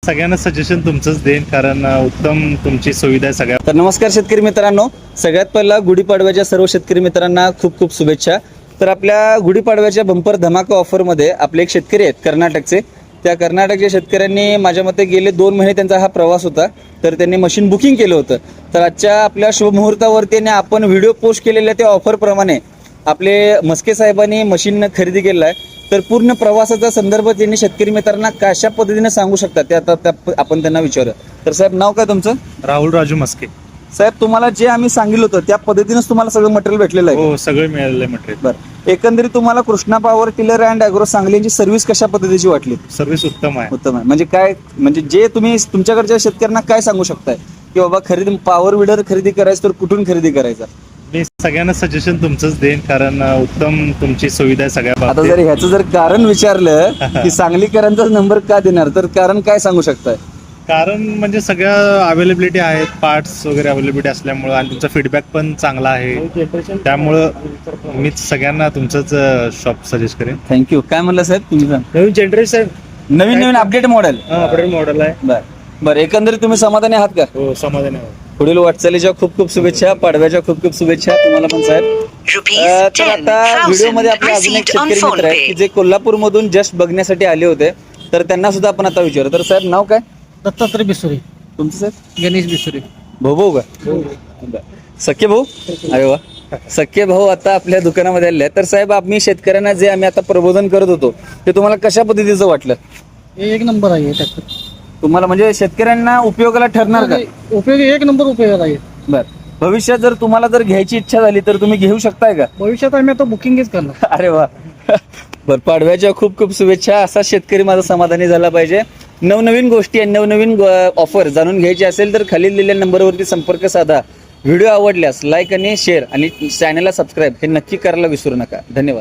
सगळ्यांना सजेशन तुमचंच देईन, कारण उत्तम तुमची सुविधा आहे सगळ्या. तर नमस्कार शेतकरी मित्रांनो, सगळ्यात पहिला गुढीपाडव्याच्या सर्व शेतकरी मित्रांना खूप खूप शुभेच्छा. तर आपल्या गुढीपाडव्याच्या बंपर धमाका ऑफरमध्ये आपले एक शेतकरी आहेत कर्नाटकचे. त्या कर्नाटकच्या शेतकऱ्यांनी माझ्या मते गेले 2 महिने त्यांचा हा प्रवास होता, तर त्यांनी मशीन बुकिंग केलं होतं. तर आजच्या आपल्या शुभमुहूर्तावरती आपण व्हिडिओ पोस्ट केलेल्या त्या ऑफरप्रमाणे आपले मस्के साहेबांनी मशीन खरेदी केलं आहे. तर पूर्ण प्रवासाचा संदर्भ त्यांनी शेतकरी मित्रांना कशा पद्धतीने सांगू शकतात ते आता आपण त्यांना विचारूया. तर साहेब, नाव काय तुमचं? राहुल राजू मस्के. साहेब, तुम्हाला जे आम्ही सांगितलं होतं त्या पद्धतीनेच तुम्हाला सगळं मटेरियल भेटलेलं आहे? हो, सगळं मिळालेलं आहे मटेरियल. बरं, एकंदरीत तुम्हाला Krishna power tiller and agro सांगलीची सर्व्हिस कशा पद्धतीची वाटली? सर्व्हिस उत्तम आहे. उत्तम आहे. म्हणजे काय, म्हणजे जे तुम्ही तुमच्याकडच्या शेतकऱ्यांना काय सांगू शकताय की बाबा खरेदी पॉवर विडर खरेदी करायचं तर कुठून खरेदी करायचा? मी सगळ्यांना सजेशन तुमचंच देईन, कारण उत्तम तुमची सुविधा आहे सगळ्या आता बाबतीत. जर ह्याचं जर कारण विचारलं की सांगलीकरांचा नंबर का देणार, तर कारण काय सांगू शकताय? कारण म्हणजे सगळ्या अवेलेबिलिटी आहेत, पार्ट्स वगैरे अवेलेबिलिटी असल्यामुळं, आणि तुमचा फीडबॅक पण चांगला आहे, त्यामुळं मी सगळ्यांना तुमचंच शॉप सजेस्ट करेन. थँक्यू. काय म्हणलं साहेब तुम्ही? नवीन जनरेशन, नवीन अपडेट मॉडेल. अपडेट मॉडेल आहे. बरं, एकंदरीत तुम्ही समाधानी आहात का? हो, समाधान आहे. पुढील वाटचालीच्या खूप खूप शुभेच्छा, पाडव्याच्या खूप खूप शुभेच्छा तुम्हाला पण साहेब. तर आता व्हिडिओमध्ये आपले अजून एक शेतकरी मित्र आहेत की जे कोल्हापूर मधून जस्ट बघण्यासाठी आले होते, तर त्यांना सुद्धा आपण आता विचारू. तर साहेब, नाव काय? दत्तात्रय बिसुरे. तुमचं साहेब? गणेश बिसुरे. भाऊ का? बरं. सख्खे भाऊ? अरे वा, सख्खे भाऊ आता आपल्या दुकानामध्ये आले आहेत. तर साहेब, आम्ही शेतकऱ्यांना जे आम्ही आता प्रबोधन करत होतो ते तुम्हाला कशा पद्धतीचं वाटलं? हे एक नंबर आहे ट्रॅक्टर. तुम्हाला म्हणजे शेतकऱ्यांना उपयोगाला ठरणार का? उपयोग एक नंबर उपयोग आहे. बर, भविष्यात जर तुम्हाला जर घ्यायची इच्छा झाली तर तुम्ही घेऊ शकताय का? भविष्यात आम्ही आता बुकिंगच करणार. अरे वा. बर, पाडव्याच्या खूप खूप शुभेच्छा. असा शेतकरी माझा समाधानी झाला पाहिजे. नवनवीन गोष्टी आणि नवनवीन ऑफर जाणून घ्यायची असेल तर खाली दिलेल्या नंबरवरती संपर्क साधा. व्हिडिओ आवडल्यास लाईक आणि शेअर आणि चॅनलला सबस्क्राईब हे नक्की करायला विसरू नका. धन्यवाद.